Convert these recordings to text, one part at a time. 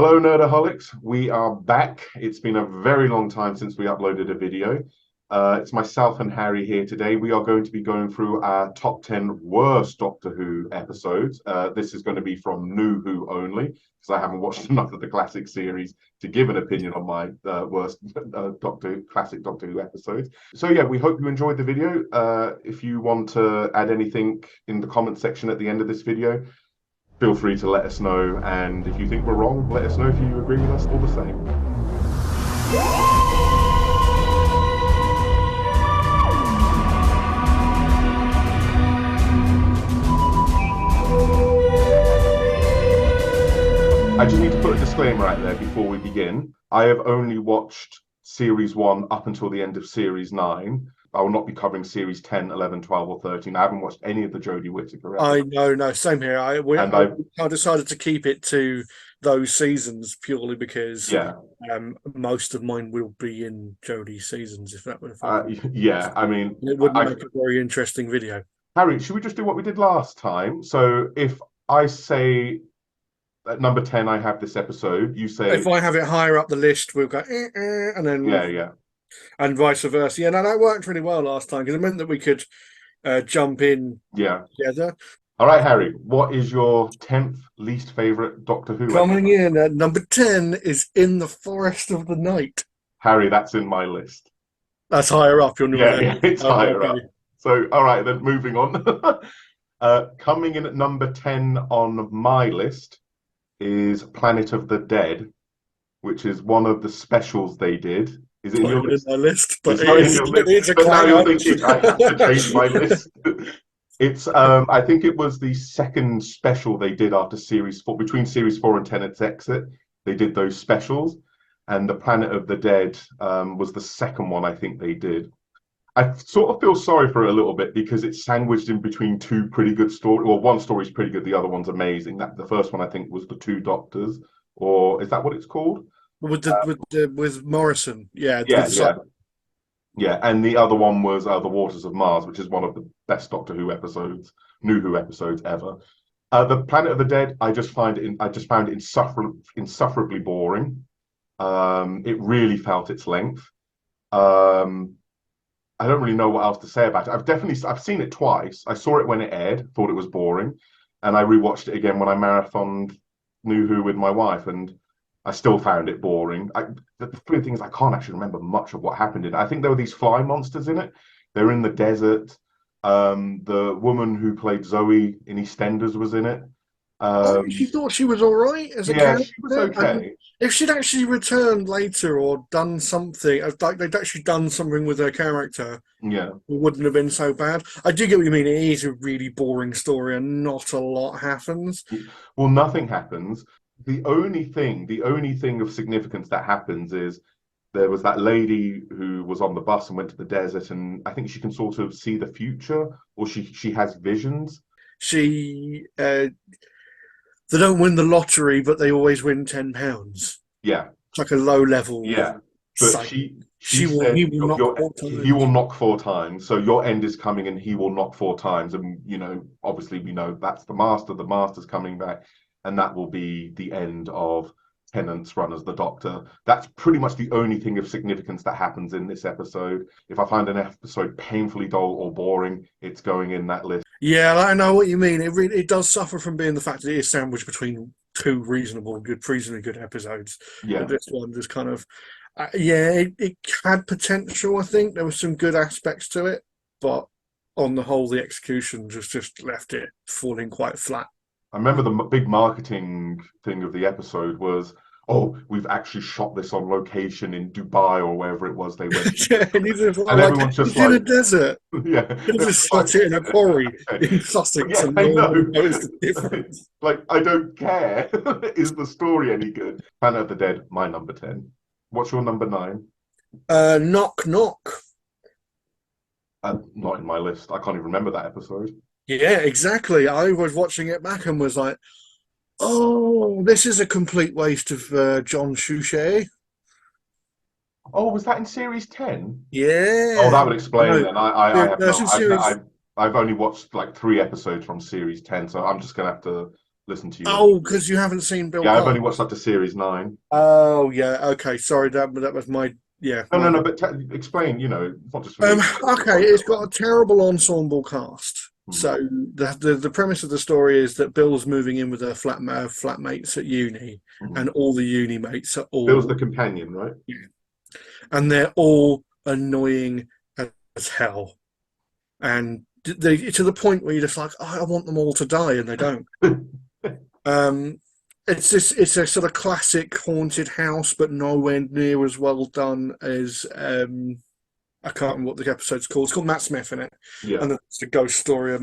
Hello, Nerdaholics. We are back. It's been a very long time since we uploaded a video. It's myself and Harry here today. We are going to be going through our top 10 worst Doctor Who episodes. This is going to be from New Who only, because I haven't watched enough of the classic series to give an opinion on my worst classic Doctor Who episodes. So yeah, we hope you enjoyed the video. If you want to add anything in the comment section at the end of this video, feel free to let us know, and if you think we're wrong, let us know if you agree with us all the same. I just need to put a disclaimer out there before we begin. I have only watched Series 1 up until the end of Series 9. I will not be covering Series 10, 11, 12, or 13. I haven't watched any of the Jodie Whittaker episodes. No, same here. I decided to keep it to those seasons purely because most of mine will be in Jodie's seasons, if that would yeah, I mean... It wouldn't make a very interesting video. Harry, should we just do what we did last time? So if I say... At number 10, I have this episode. You say... If I have it higher up the list, we'll go, and then... Yeah. And vice versa. Yeah, no, that worked really well last time because it meant that we could jump in together. All right, Harry, what is your 10th least favourite Doctor Who Coming in at number 10 is In the Forest of the Night. Harry, that's in my list. That's higher up. Yeah, it's higher up. So, all right, then moving on. Coming in at number 10 on my list is Planet of the Dead, which is one of the specials they did. Is it in your list? My list, but it's a now you're thinking I have to change my list. It's I think it was the second special they did after Series 4, between Series 4 and 10 its exit. They did those specials, and the Planet of the Dead was the second one I think they did. I sort of feel sorry for it a little bit because it's sandwiched in between two pretty good stories. Well, one story's pretty good, the other one's amazing. That the first one I think was The Two Doctors, or is that what it's called? With Morrison, yeah, and the other one was The Waters of Mars, which is one of the best Doctor Who episodes, New Who episodes ever. The Planet of the Dead, I just found it insufferably boring. It really felt its length. I don't really know what else to say about it. I've seen it twice. I saw it when it aired, thought it was boring, and I rewatched it again when I marathoned New Who with my wife, and I still found it boring. The weird thing is I can't actually remember much of what happened in it. I think there were these fly monsters in it. They're in the desert. The woman who played Zoe in EastEnders was in it. She thought she was all right as a character. She was okay. If she'd actually returned later or done something, like they'd actually done something with her character, it wouldn't have been so bad. I do get what you mean. It is a really boring story and not a lot happens. Well, nothing happens. The only thing of significance that happens is there was that lady who was on the bus and went to the desert, and I think she can sort of see the future, or she has visions. They don't win the lottery, but they always win £10. Yeah, it's like a low level. Yeah, but he will knock 4 times. So your end is coming, and he will knock 4 times, and obviously we know that's the Master. The Master's coming back. And that will be the end of Tennant's run as the Doctor. That's pretty much the only thing of significance that happens in this episode. If I find an episode painfully dull or boring, it's going in that list. Yeah, I know what you mean. It does suffer from being the fact that it is sandwiched between two reasonably good episodes. Yeah. But this one just kind of, it had potential. I think there were some good aspects to it, but on the whole, the execution just left it falling quite flat. I remember the big marketing thing of the episode was, we've actually shot this on location in Dubai or wherever it was they went. And everyone's just in a desert. Yeah, they just shot it in a quarry in Sussex. I know. The difference. Like, I don't care. Is the story any good? Planet of the Dead, my number 10. What's your number 9? Knock Knock. Not in my list. I can't even remember that episode. Yeah, exactly. I was watching it back and was like, this is a complete waste of John Suchet. Oh, was that in Series 10? Yeah. Oh, that would explain then. I've only watched like 3 episodes from Series 10, so I'm just going to have to listen to you. Oh, because you haven't seen Bill Yeah, I've Carr. only watched up to series 9. Oh, yeah. Okay, sorry. That was my yeah. No, no, My no. But explain. It's not just for me. okay. It's got a terrible ensemble cast. Mhm. So the premise of the story is that Bill's moving in with her flatmates at uni, and Mhm. all the uni mates are Bill's the all companion, right? and they're all annoying as hell. And they to the point where you're just like, oh, I want them all to die, and they don't. Um, it's a sort of classic haunted house, but nowhere near as well done as I can't remember what the episode's called. It's called Matt Smith in it, Yeah, and it's a ghost story.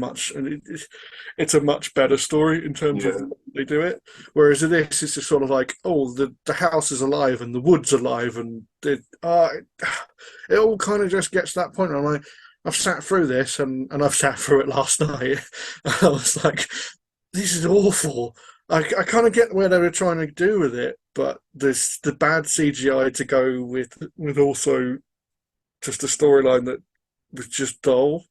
It's a much better story in terms of yeah, they do it. Whereas this is just sort of like, oh, the house is alive and the wood's alive, and it all kind of just gets to that point. Where I'm like, I've sat through this, and I've sat through it last night. I was like, this is awful. I kind of get where they were trying to do with it, but there's the bad CGI to go with also just a storyline that was just dull.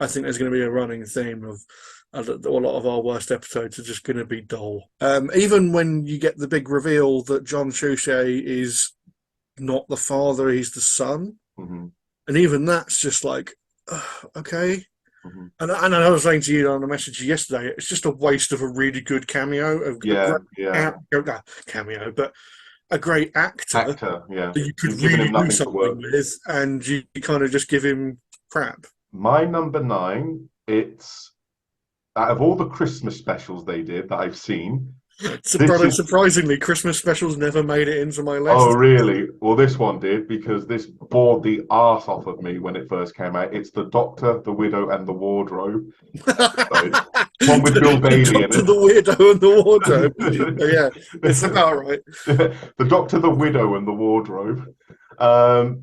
I think there's going to be a running theme of a lot of our worst episodes are just going to be dull. Even when you get the big reveal that John Shushay is not the father, he's the son, hmm and even that's just like, okay. hmm And I was saying to you on a message yesterday, it's just a waste of a really good cameo, a yeah, great yeah. cameo, but a great actor Actor, yeah. that you could You've given really him do nothing to something work with. with, and you kind of just give him crap. My number 9, it's out of all the Christmas specials they did that I've seen, this is. Surprisingly, Christmas specials never made it into my Oh, list. really? Well, this one did because this bored the arse off of me when it first came out. It's the Doctor, the Widow, and the Wardrobe episode. One with Bill The Bailey in Doctor, it. the Weirdo, and the Wardrobe. Yeah, it's about right. The Doctor, the Widow, and the Wardrobe.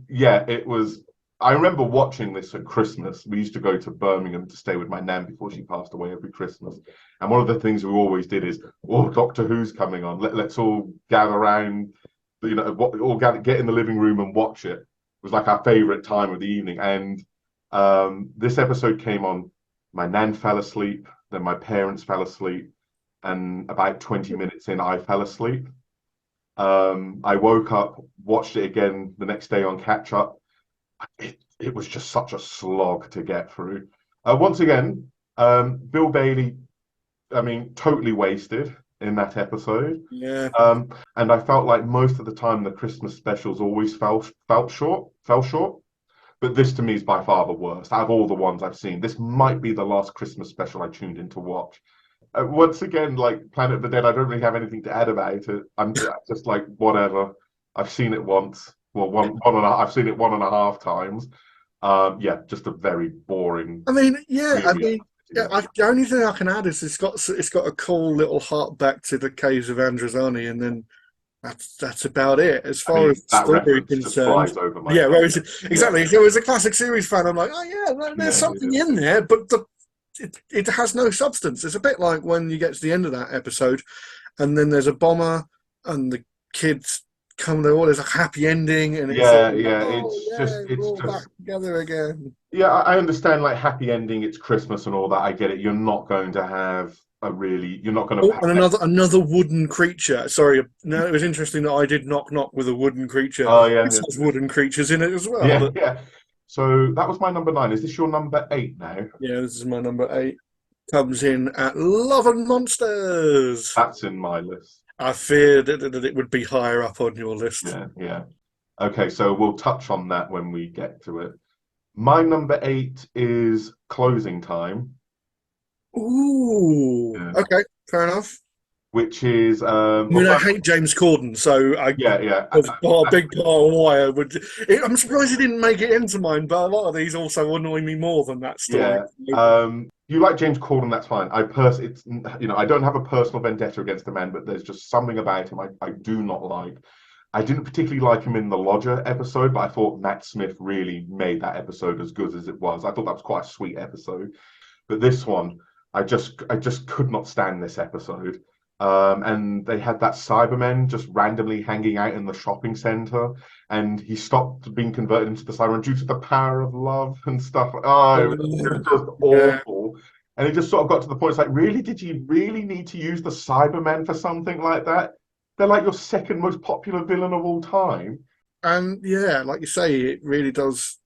Yeah, it was. I remember watching this at Christmas. We used to go to Birmingham to stay with my nan before she passed away every Christmas. And one of the things we always did is, oh, Doctor Who's coming on. Let's all gather around, all get in the living room and watch it. It was like our favorite time of the evening. And this episode came on. My nan fell asleep. Then my parents fell asleep. And about 20 minutes in, I fell asleep. I woke up, watched it again the next day on catch up. It was just such a slog to get through. Once again, Bill Bailey, I mean, totally wasted in that episode. Yeah, And I felt like most of the time the Christmas specials always fell short. But this to me is by far the worst out of all the ones I've seen. This might be the last Christmas special I tuned in to watch. Once again, like Planet of the Dead, I don't really have anything to add about it. I'm just like whatever. I've seen it once. Well, one and a, I've seen it 1.5 times. Yeah, just a very boring, I mean, yeah, I dreary mean, yeah. episode. The only thing I can add is it's got a cool little heart back to the caves of Androzani, and then that's about it as I far as mean, the that story reference just concerned. flies over my Yeah, head. whereas Yeah, exactly, if it was a classic series fan, I'm like, oh yeah, there's yeah, something in there, but it has no substance. It's a bit like when you get to the end of that episode, and then there's a bomber, and the kids come. There, oh, there's a happy ending, and it's like, yeah. oh yeah, we're It's all back just together again. yeah, I understand like happy ending, it's Christmas and all that. I get it. You're not going to have you're not going to Oh, have and another wooden creature. Sorry, no, it was interesting that I did knock knock with a wooden creature. oh yeah, This has wooden creatures in it as well. yeah, But yeah. So that was my number 9. Is this your number 8 now? yeah, this is my number 8. Comes in at Love and Monsters. That's in my list. I feared that it would be higher up on your list. Yeah, yeah. Okay, so we'll touch on that when we get to it. My number 8 is Closing Time. Ooh, Yeah. okay, fair enough. Which is I well, mean, I first, hate James Corden, so yeah, yeah. a big part of why I would. I'm surprised he didn't make it into mine, but a lot of these also annoy me more than that story. Yeah. You like James Corden, that's fine. It's I don't have a personal vendetta against the man, but there's just something about him I do not like. I didn't particularly like him in the Lodger episode, but I thought Matt Smith really made that episode as good as it was. I thought that was quite a sweet episode. But this one, I just could not stand this episode. And they had that Cyberman just randomly hanging out in the shopping center, and he stopped being converted into the Cyberman due to the power of love and stuff. Oh, it was just Yeah, awful. And it just sort of got to the point, it's like, really, did you really need to use the Cybermen for something like that? They're like your second most popular villain of all time. And yeah, like you say, it really does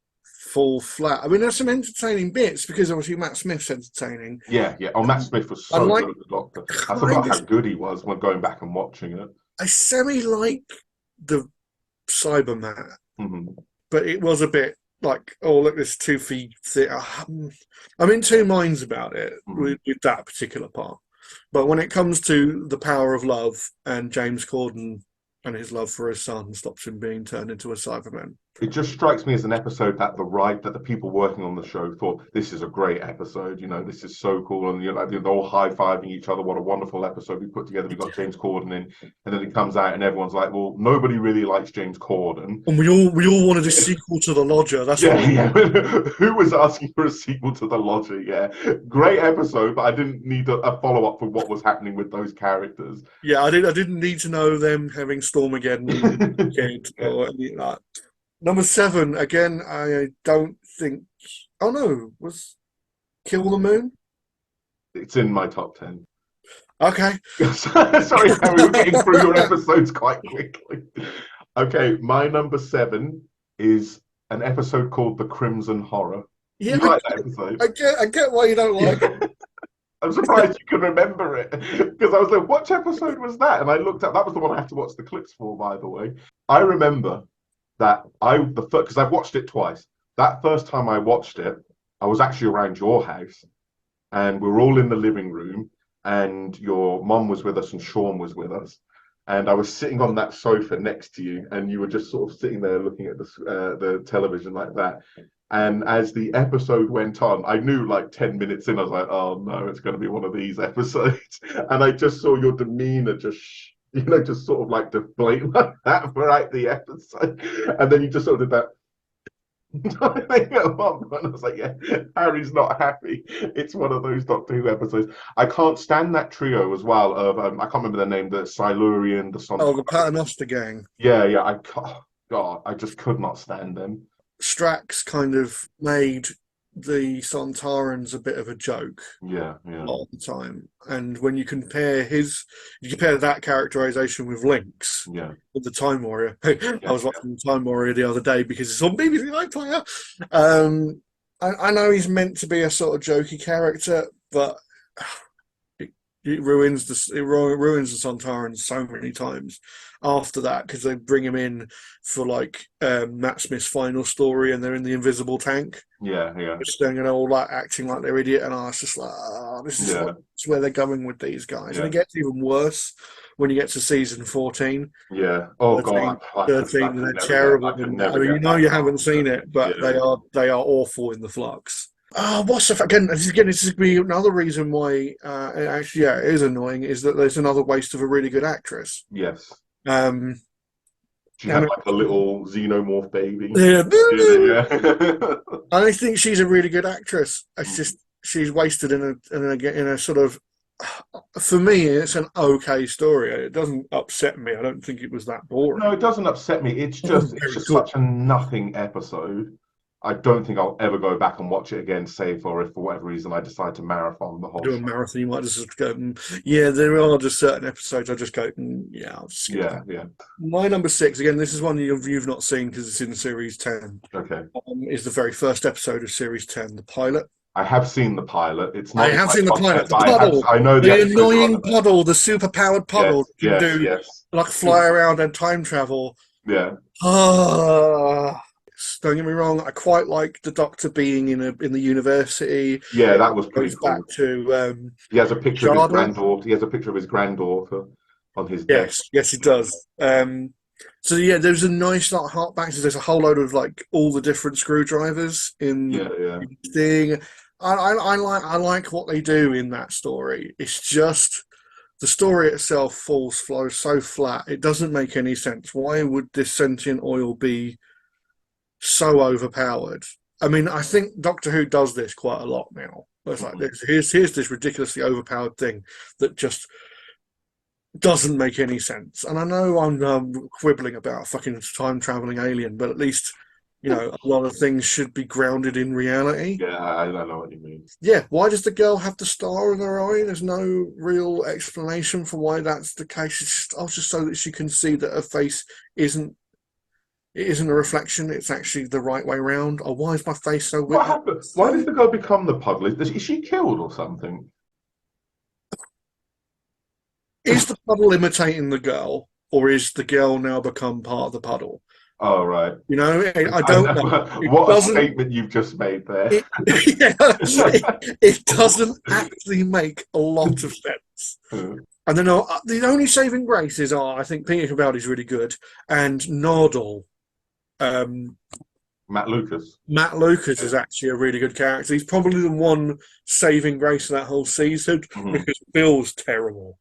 fall flat. I mean, there's some entertaining bits because obviously Matt Smith's entertaining. Yeah, yeah. Oh, Matt Smith was I so like good at the Doctor. I forgot kind of, how good he was when going back and watching it. I semi like the Cyber Matt, Hmm. but it was a bit like, oh look, this toothy thing. I'm in two minds about it Hmm. with that particular part. But when it comes to the power of love and James Corden and his love for his son stops him being turned into a Cyberman. It just strikes me as an episode that the people working on the show thought this is a great episode. You know, this is so cool, and like they're all high fiving each other. What a wonderful episode we put together. We got James Corden in, and then it comes out, and everyone's like, "Well, nobody really likes James Corden." And we all wanted a sequel to The Lodger. That's Yeah, what. yeah. Who was asking for a sequel to The Lodger? Yeah, great episode, but I didn't need a follow up for what was happening with those characters. Yeah, I didn't need to know them having Stormageddon kid Yeah, or any of that. Number seven again. I don't think. Oh no, was Kill the Moon? it's in my top 10. Okay. Sorry, Harry, we're getting through your episodes quite quickly. Okay, my number seven is an episode called The Crimson Horror. Yeah, You like that episode? I get why you don't like it. I'm surprised you can remember it because I was like, "What episode was that?" And I looked up. That was the one I had to watch the clips for, by the way. I remember that because I've watched it twice. That first time I watched it, I was actually around your house, and we were all in the living room, and your mom was with us, and Sean was with us, and I was sitting on that sofa next to you, and you were just sort of sitting there looking at the television like that. And as the episode went on, I knew like 10 minutes in, I was like, oh no, it's going to be one of these episodes. And I just saw your demeanor just sort of like deflate like that throughout the episode. And then you just sort of did that. And I was like, yeah, Harry's not happy. It's one of those Doctor Who episodes. I can't stand that trio as well of, I can't remember their name, the Silurian, the Oh, the Sontarans. Paternoster gang. Yeah, yeah, God, I just could not stand them. Strax kind of made the Sontarans a bit of a joke Yeah, a yeah, lot of the time. And when you compare that characterization with Lynx, yeah. with the Time Warrior. I Yeah, was watching the Time Warrior the other day because it's on BBC iPlayer. I know he's meant to be a sort of jokey character, but it ruins the Sontarans so many times after that because they bring him in for like Matt Smith's final story and they're in the invisible tank, yeah, yeah, just doing it all like acting like they're idiot, and I was just like, oh, yeah, this is where they're going with these guys, and yeah, it gets even worse when you get to season 14. yeah. Oh 13, God, I could, 13 I and could they're never get, I terrible. could I never mean, get you back haven't after seen that. it, but Yeah, they are awful in the flux. What's the again? This is be another reason why. Actually, yeah, it is annoying. Is that there's another waste of a really good actress. yes. Um, She I had mean, like a little xenomorph baby. yeah, Yeah, yeah. I think she's a really good actress. It's Mm. just she's wasted in a sort of. For me, it's an okay story. It doesn't upset me. I don't think it was that No, boring. it doesn't upset me. It was It's very just good. such a nothing episode. I don't think I'll ever go back and watch it again, save for if for whatever reason I decide to marathon the whole Do a show. marathon, you might just go, yeah, there are just certain episodes I just go, yeah, I'll just skip Yeah, that. yeah. My number six, again, this is one you've not seen because it's in series 10, Okay. is the very first episode of series 10, the pilot. I have seen the pilot. It's I not in have my seen the top 10, pilot, the but puddle, I know the the episodes are on annoying there. puddle, the super powered puddle Yes, that can yes, do yes. like fly around and time travel. Yeah. Ah, don't get me wrong, I quite like the Doctor being in the university. Yeah, It that was pretty goes back cool. to He has a picture of his Jada. granddaughter. He has a picture of his granddaughter on his desk. Yes, it does. So yeah, there's a nice like hark so there's a whole load of like all the different screwdrivers Yeah, yeah. in the thing. I like what they do in that story. It's just the story itself flows so flat. It doesn't make any sense. Why would this sentient oil be so overpowered? I mean, I think Doctor Who does this quite a lot now. It's like Mhm. here's this ridiculously overpowered thing that just doesn't make any sense. And I know I'm quibbling about a fucking time traveling alien, but at least a lot of things should be grounded in reality. Yeah, I know what you mean. Yeah, why does the girl have the star in her eye? There's no real explanation for why that's the case. Just so that she can see that her face isn't it isn't a reflection. It's actually the right way round. Oh, why is my face so What weird? happened? Why does the girl become the puddle? Is she killed or something? Is the puddle imitating the girl, or is the girl now become part of the puddle? Oh, right. I don't know. It What a doesn't. statement you've just made there. It, yeah, it doesn't actually make a lot of sense. And then the only saving graces are, I think, Peter Capaldi's really good, and Nardole. Um, Matt Lucas. Matt Lucas is actually a really good character. He's probably the one saving grace of that whole season because Bill's terrible.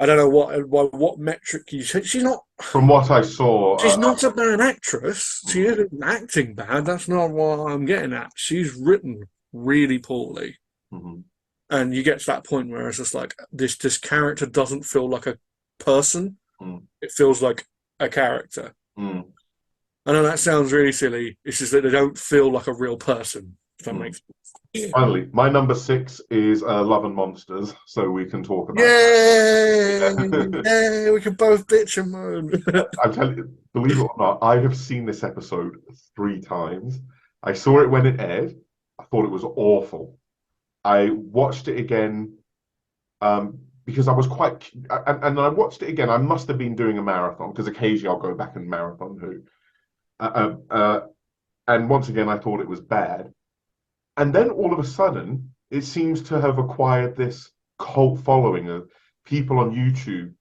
I don't know what metric you said. She's not. From what I saw, She's not a bad actress. She isn't acting bad. That's not what I'm getting at. She's written really poorly, and you get to that point where it's just like this character doesn't feel like a person. It feels like a character. I know that sounds really silly. It's just that they don't feel like a real person. If that makes sense. Finally, my number 6 is Love and Monsters, so we can talk about Yay! Yay! We can both bitch and moan. I'm telling you, believe it or not, I have seen this episode 3 times. I saw it when it aired. I thought it was awful. I watched it again because I was quite, and I watched it again. I must have been doing a marathon because occasionally I'll go back and marathon Who. And once again, I thought it was bad. And then all of a sudden, it seems to have acquired this cult following of people on YouTube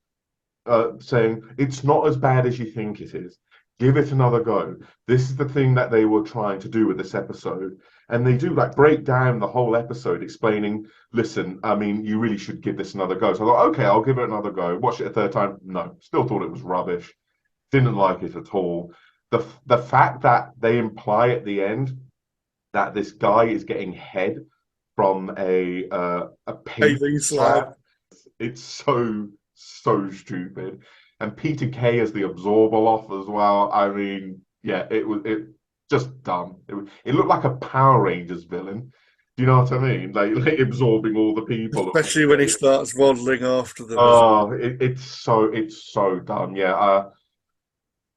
saying it's not as bad as you think it is. Give it another go. This is the thing that they were trying to do with this episode. And they do like break down the whole episode explaining, listen, I mean, you really should give this another go. So I thought, okay, I'll give it another go. Watch it a third time. No, still thought it was rubbish. Didn't like it at all. The fact that they imply at the end that this guy is getting head from a paving slab, it's so stupid. And Peter Kay as the Absorbaloff as well. I mean, yeah, it just dumb. It looked like a Power Rangers villain. Do you know what I mean? Like absorbing all the people. Especially when he starts waddling after them. Oh, it's so dumb. Yeah.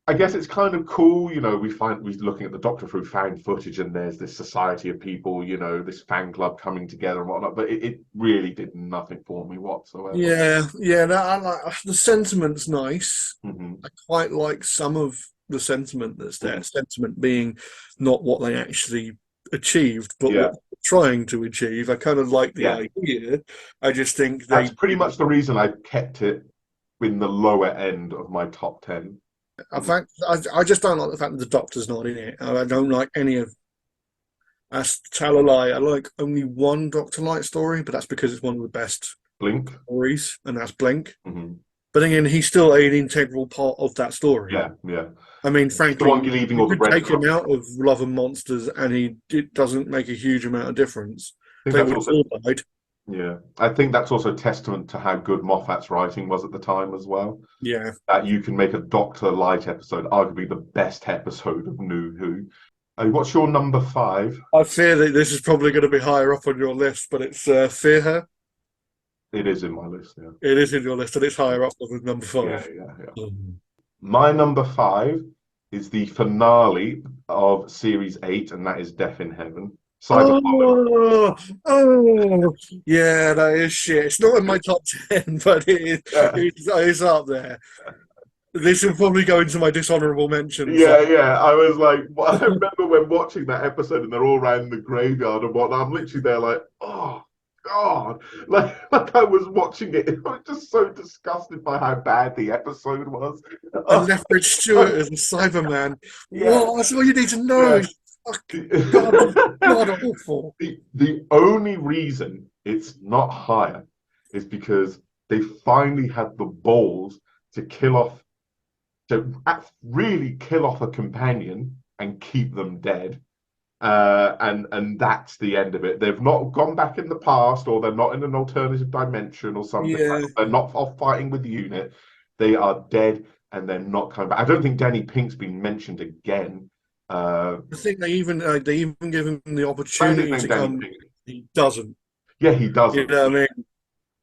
I guess it's kind of cool, you know, we're looking at the Doctor through found footage and there's this society of people, you know, this fan club coming together and whatnot, but it really did nothing for me whatsoever. Yeah, no, I like the sentiment's nice. I quite like some of the sentiment that's there. Sentiment being not what they actually achieved, but what they're trying to achieve. I kind of like the idea. I just think that's pretty much the reason I kept it in the lower end of my top 10. In fact, I just don't like the fact that the Doctor's not in it. I don't like any of. That's tell a lie. I like only one Doctor Light story, but that's because it's one of the best Blink stories, and that's Blink. But again, he's still an integral part of that story. Yeah. I mean, frankly, the one leaving all the bread take him out of Love and Monsters, and it doesn't make a huge amount of difference. They would have all died. Yeah, I think that's also testament to how good Moffat's writing was at the time as well. Yeah, that you can make a Doctor Light episode, arguably the best episode of New Who. What's your number 5? I fear that this is probably going to be higher up on your list, but it's Fear Her. It is in my list, yeah. It is in your list, and it's higher up than number 5. Yeah. My number 5 is the finale of Series 8, and that is Death in Heaven. Oh, yeah, that is shit. It's not in my top 10, but it's up there. This will probably go into my dishonorable mentions. Yeah. I was like, I remember when watching that episode and they're all around the graveyard and whatnot. I'm literally there like, oh, God. Like I was watching it. I was just so disgusted by how bad the episode was. And Lethbridge Stewart as a Cyberman. What? That's all you need to know. God awful. The only reason it's not higher is because they finally had the balls to really kill off a companion and keep them dead. And that's the end of it. They've not gone back in the past, or they're not in an alternative dimension or something. They're not off fighting with the unit. They are dead and they're not coming back. I don't think Danny Pink's been mentioned again. I think they even give him the What is his opportunity name? to Danny come. Pink. He doesn't. Yeah, he You doesn't. know what I mean?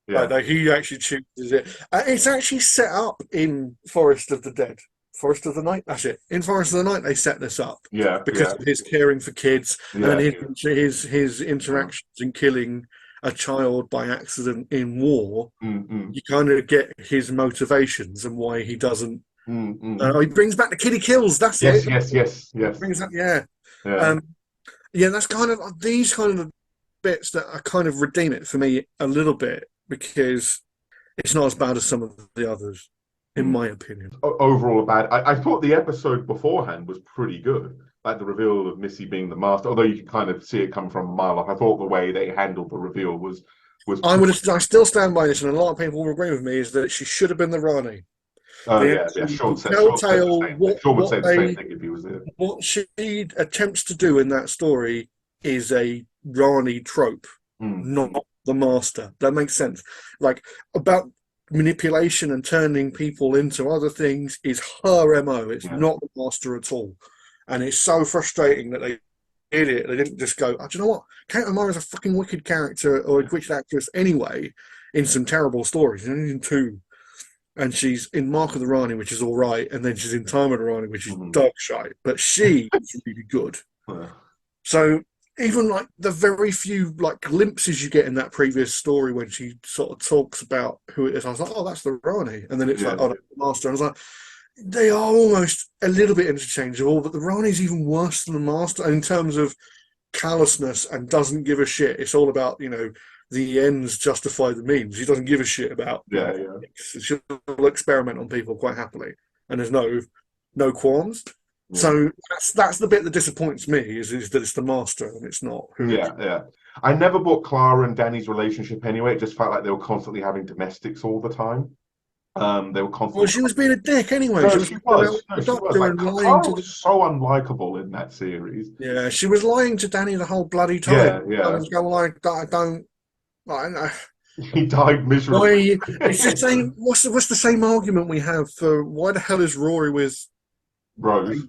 Yeah, He actually chooses it. It's actually set up in Forest of the Dead. Forest of the Night. That's it. In Forest of the Night, they set this up yeah, because yeah, of his caring for kids and then yeah, his yeah. interactions in killing a child by accident in war. Mm, mm, You kind of get his motivations and why he doesn't. mm. He brings back the kid he kills. That's it. Yes, yes, yes, He yes. brings that. Yeah. Yeah. Um, yeah, that's kind of these kind of bits that I kind of redeem it for me a little bit because it's not as bad as some of the others, in Mm. my opinion. Overall, bad. I thought the episode beforehand was pretty good. Like the reveal of Missy being the master, although you can kind of see it come from a mile off. I thought the way they handled the reveal was I still stand by this, and a lot of people will agree with me, is that she should have been the Rani. Oh They yeah, yeah. actually, the Sean said the telltale same thing. Sean would say the same thing if he was there. what she attempts to do in that story is a Rani trope, not Mm. the master. That makes sense. Like about manipulation and turning people into other things is her MO. It's Yeah, not the master at all. And it's so frustrating that they did it. They didn't just go, oh, do you know what? Kate O'Mara's a fucking wicked character or a yeah. wicked actress anyway in some terrible stories. In two. And she's in Mark of the Rani, which is all right, and then she's in Time of the Rani, which is Mm. dog shite. But she is really good. Yeah. So even like the very few like glimpses you get in that previous story when she sort of talks about who it is, I was like, oh, that's the Rani, and then it's like, Yeah. oh, that's the Master. I was like, they are almost a little bit interchangeable, but the Rani's even worse than the Master in terms of callousness and doesn't give a shit. It's all about the ends justify the means. He doesn't give a shit about Yeah, yeah, she'll experiment on people quite happily, and there's no qualms. yeah. So that's the bit that disappoints me is that it's the master and it's not who it is. Yeah, yeah. I never bought Clara and Danny's relationship anyway. It just felt like they were constantly having domestics all the time. They were Well, constantly. she was being a dick anyway. No, She was she going out with was. No, the she was. doctor Like and lying Clara to the was so unlikable in that series. yeah. She was lying to Danny the whole bloody time. Yeah, I yeah. was going like, I don't. I, He died miserably. why? It's the same. What's the same argument we have for why the hell is Rory with? Rose.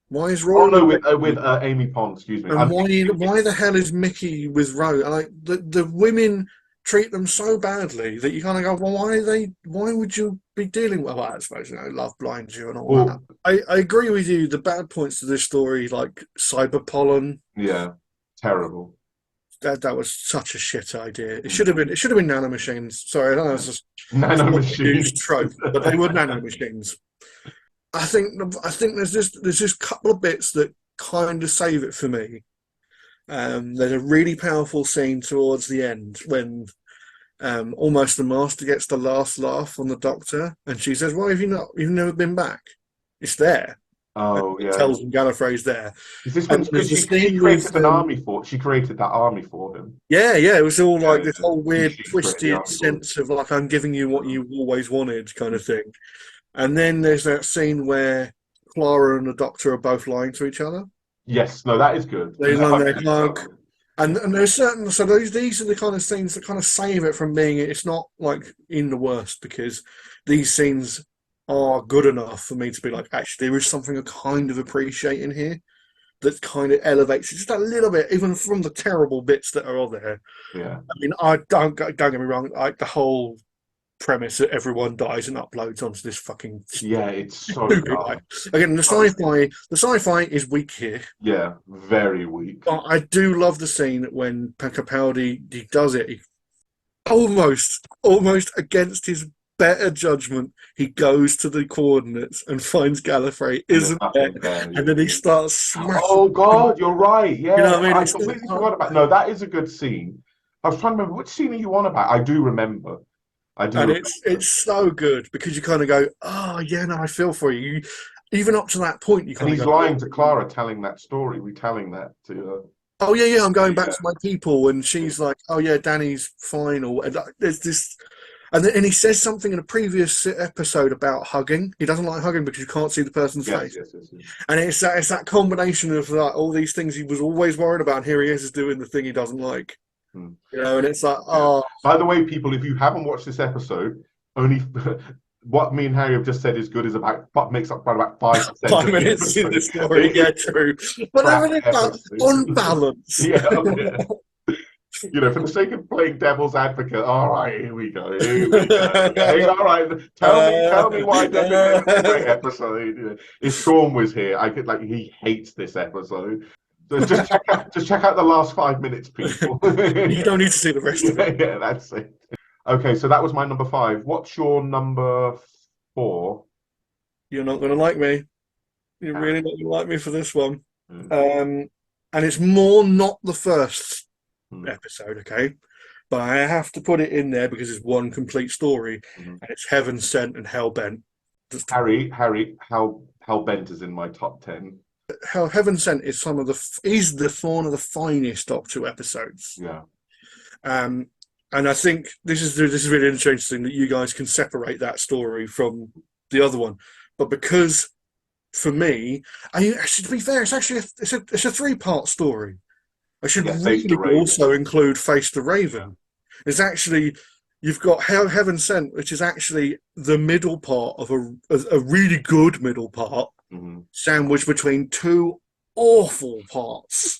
Why is Oh Rory no, with with Becky? Amy Pond. Excuse me. And I'm why the hell is Mickey with Rose? Like the women treat them so badly that you kind of go, well, why would you be dealing with? Well, I suppose love blinds you and all that. well, I agree with you. The bad points to this story, like cyber pollen, yeah, terrible. that was such a shit idea. It should Mm, have been. It should have been nanomachines. Sorry, I know yeah. it's Nano not a huge machines. trope, but they were nanomachines. I think there's just a couple of bits that kind of save it for me. There's a really powerful scene towards the end when almost the master gets the last laugh on the doctor, and she says, "Why have you not? You've never been back. It's there." And Oh it yeah. tells him Gallifrey's there. Is this when And because there's a she scene with created an army for she created that army for him? yeah, yeah. It was all Yeah, like this yeah. whole weird, She created the twisted army for sense of like I'm giving you what him. you always wanted, kind of thing. And then there's that scene where Clara and the Doctor are both lying to each other. Yes, no, that is good. They And they're land hugging their each hug, other. and there's certain so these are the kind of scenes that kind of save it from being it's not like in the worst because these scenes are good enough for me to be like actually there is something I kind of appreciate in here that kind of elevates it just a little bit even from the terrible bits that are on there. Yeah, I mean, I don't get me wrong, like the whole premise that everyone dies and uploads onto this fucking yeah, it's so stupid. Like, dumb. again, So, the sci-fi is weak here. yeah, very weak. But I do love the scene when Capaldi he does it. He almost against his better judgment, he goes to the coordinates and finds Gallifrey And there's isn't there, nothing there. and Yeah. then he starts smashing. Oh God, you're right. You know Yeah, what I mean? I It's completely forgot about. No, that is a good scene. I was trying to remember which scene are you on about. I do remember. I do and remember. it's so good because you kind of go, oh yeah, no, I feel for you. Even up to that point, you And kind of he's go, lying to Clara, telling that story, retelling that to her. oh yeah, yeah, I'm going back Yeah, to my people, and yeah. she's like, oh yeah, Danny's fine, or and there's this, and he says something in a previous episode about hugging. He doesn't like hugging because you can't see the person's Yes, face, yes, yes, yes. and it's that combination of like all these things he was always worried about. And here he is doing the thing he doesn't like, Hmm. and it's like, Yeah. oh, By the way, people, if you haven't watched this episode, only what me and Harry have just said is good is makes up about 5% 5 of the minutes in the episode. story, yeah, true. But Crap everything about episode. on balance. Yeah, yeah. For the sake of playing devil's advocate, all right, here we go, here we go. Hey, all right, tell me why don't you think it's a great episode? If Sean was here, I could he hates this episode. So just check out the last 5 minutes, people. You don't need to see the rest of it. Yeah, that's it. Okay, so that was my number five. What's your number four? You're not going to like me. You're Harry. really not going to like me for this one. Mm, And it's more not the first mm, episode, okay? But I have to put it in there because it's one complete story, mm. and it's Heaven Sent and Hellbent. Harry, Hellbent is in my top 10. Heaven Sent is one of the finest Doctor Who episodes. Yeah. Um, and I think this is really interesting that you guys can separate that story from the other one. But because for me, actually, to be fair, it's actually it's a 3-part story. I should Yeah, Face the really Raven. also include Face the Yeah. Raven. It's actually you've got Heaven Sent, which is actually the middle part of a really good middle part, Mm-hmm. sandwiched between two awful parts.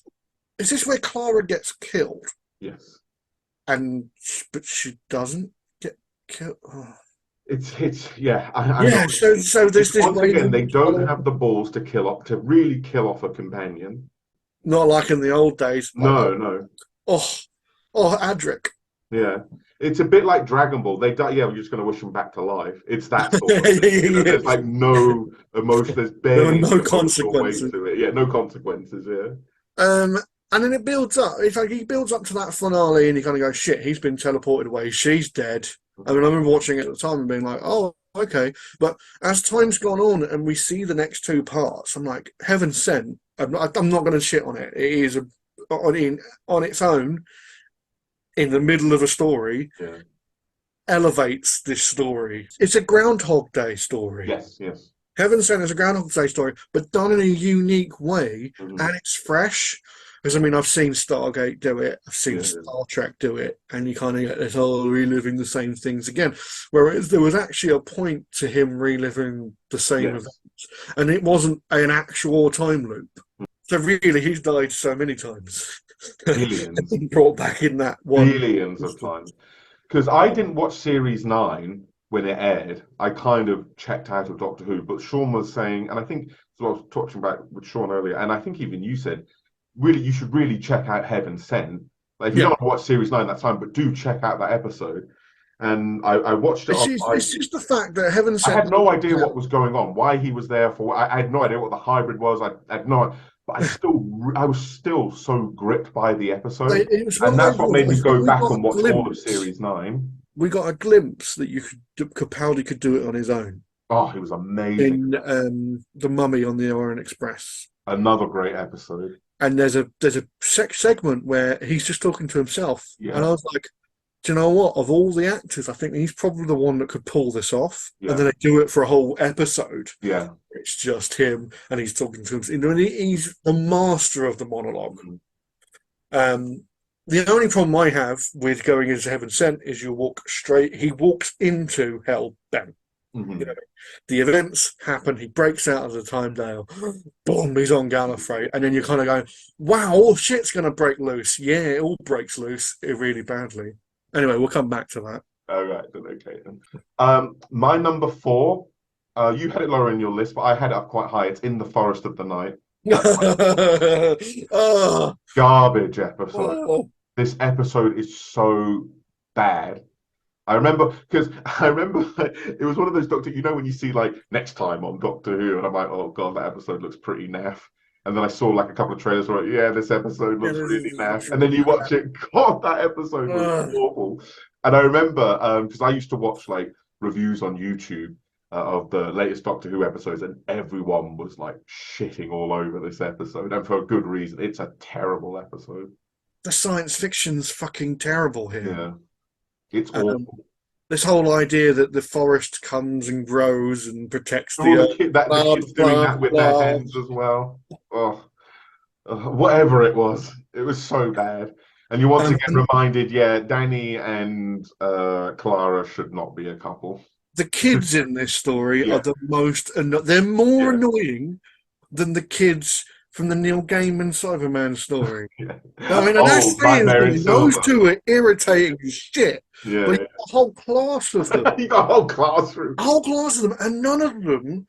Is this where Clara gets killed? Yes. But she doesn't get killed. Oh. It's yeah. I know. Yeah. So there's this Once again, Raven. they don't have the balls to really kill off a companion. Not like in the old days. Like No, no. oh, oh, Adric. Yeah. It's a bit like Dragon Ball. They die, yeah, we're just going to wish them back to life. It's that sort of thing. There's like no emotion. There's There are barely no any emotional weight consequences. to it. Yeah, no consequences. Yeah. And then it builds up. It's like he builds up to that finale, and you kind of go, "Shit, he's been teleported away. She's dead." I mean, I remember watching it at the time and being like, "Oh, okay." But as time's gone on, and we see the next 2 parts, I'm like, "Heaven Sent." I'm not going to shit on it. It is on its own in the middle of a story. Yeah. Elevates this story. It's a Groundhog Day story. Yes. Yes. Heaven Sent is a Groundhog Day story, but done in a unique way, Mm-hmm. and it's fresh. Because I mean, I've seen Stargate do it, I've seen Yeah. Star Trek do it, and you kind of get this whole reliving the same things again. Whereas there was actually a point to him reliving the same Yes. events, and it wasn't an actual time loop. So really, he's died so many times, Billions. brought back in that one. Billions of times. Because I didn't watch Series 9 when it aired. I kind of checked out of Doctor Who, but Sean was saying, and I think so I was talking about with Sean earlier, and I think even you said, really, you should really check out Heaven Sent. Like, if you Yeah, don't watch Series 9 that time, but do check out that episode. And I watched it it's just the fact that Heaven I Sent. had no idea what was going on, why he was there for. I had no idea what the hybrid was. I had no, but I was still so gripped by the episode, It was one and of that's those what ones. made I me think go we back got a and watch all of glimpse. Series 9. We got a glimpse that Capaldi could do it on his own Oh, it was amazing. in the Mummy on the Orient Express. Another great episode. And there's a segment where he's just talking to himself, and Yeah, I was like, do you know what? Of all the actors, I think he's probably the one that could pull this off. yeah, And then they do it for a whole episode. yeah. It's just him, and he's talking to himself. You know, he's the master of the monologue. Mhm. The only problem I have with going into Heaven Sent is you walk straight. He walks into Hell Bent. You know, the events happen. He breaks out of the time dial. Boom! He's on Gallifrey, and then you're kind of going, "Wow, all shit's going to break loose." Yeah, it all breaks loose really badly. Anyway, we'll come back to that. All right, then. Okay, then. My number four. You had it lower in your list, but I had it up quite high. It's In the Forest of the Night. Oh, Garbage episode. oh. This episode is so bad. I remember it was one of those Doctor, when you see like next time on Doctor Who, and I'm like, oh god, that episode looks pretty naff. And then I saw like a couple of trailers where, yeah, this episode looks really naff. And then you watch it, god, that episode was awful. And I remember because I used to watch like reviews on YouTube of the latest Doctor Who episodes, and everyone was like shitting all over this episode, and for a good reason. It's a terrible episode. The science fiction's fucking terrible here. Yeah, it's awful. This whole idea that the forest comes and grows and protects the Oh, earth. the kids doing that with their hands as well. Oh, whatever it was so bad. And you're once again reminded, yeah, Danny and Clara should not be a couple. The kids in this story are Yeah, the most. They're more yeah, annoying than the kids from the Neil Gaiman Cyberman story. yeah. I mean, and that's Oh, saying Nightmare in something. Those Silver. two are irritating as shit. But Yeah, you've got a whole class of them. you got a whole classroom. A whole class of them, and none of them.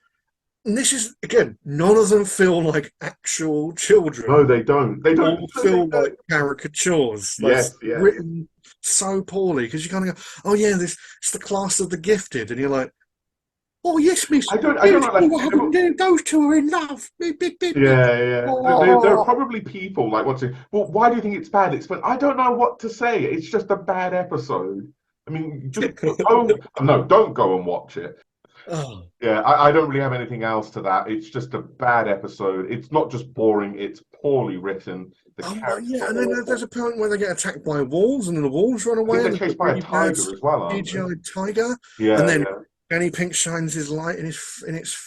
And this is again, none of them feel like actual No, children. they don't. They don't. All No, they feel like don't. caricatures. Like Yes, yes. written so poorly because you kind of go, "Oh yeah, this it's the class of the gifted," and you're like, "Oh yes, Miss, I don't yes, know. oh, Like, what happened there? Those two are in love." Beep, beep, beep, beep. yeah, yeah. There are Oh, probably people like watching. Well, why do you think it's bad? It's but I don't know what to say. It's just a bad episode. I mean, just go. No, don't go and watch it. oh, Yeah, I don't really have anything else to that. It's just a bad episode. It's not just boring. It's poorly written. The oh, characters yeah. are And then there's awful. a point where they get attacked by wolves, and then the wolves run I think away, they're and there's a chased by a really bad tiger as well, aren't they? CGI tiger, and Yeah, then yeah, Danny Pink shines his light in its